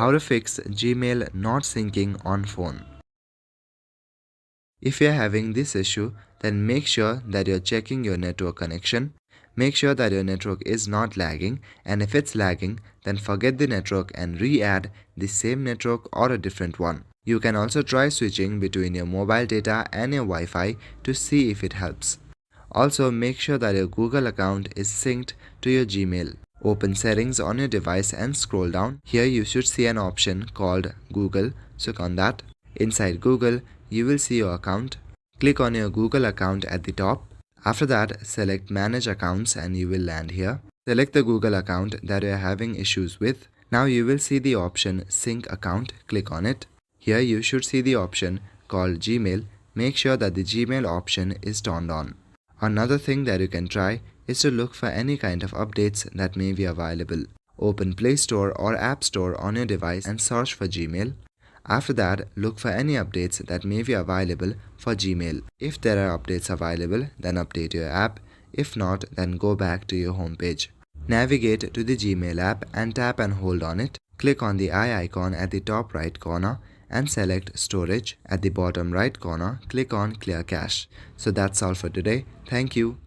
How to fix Gmail not syncing on phone. If you're having this issue, then make sure that you're checking your network connection. Make sure that your network is not lagging, and if it's lagging, then forget the network and re-add the same network or a different one. You can also try switching between your mobile data and your Wi-Fi to see if it helps. Also, make sure that your Google account is synced to your Gmail. Open settings on your device and scroll down. Here you should see an option called Google, so click on that. Inside Google, you will see your account. Click on your Google account at the top. After that, select Manage Accounts and you will land here. Select the Google account that you are having issues with. Now you will see the option Sync Account. Click on it. Here you should see the option called Gmail. Make sure that the Gmail option is turned on. Another thing that you can try is to look for any kind of updates that may be available. Open Play Store or App Store on your device and search for Gmail. After that, look for any updates that may be available for Gmail. If there are updates available, then update your app. If not, then go back to your home page. Navigate to the Gmail app and tap and hold on it. Click on the eye icon at the top right corner and select Storage. At the bottom right corner, click on Clear Cache. So that's all for today. Thank you.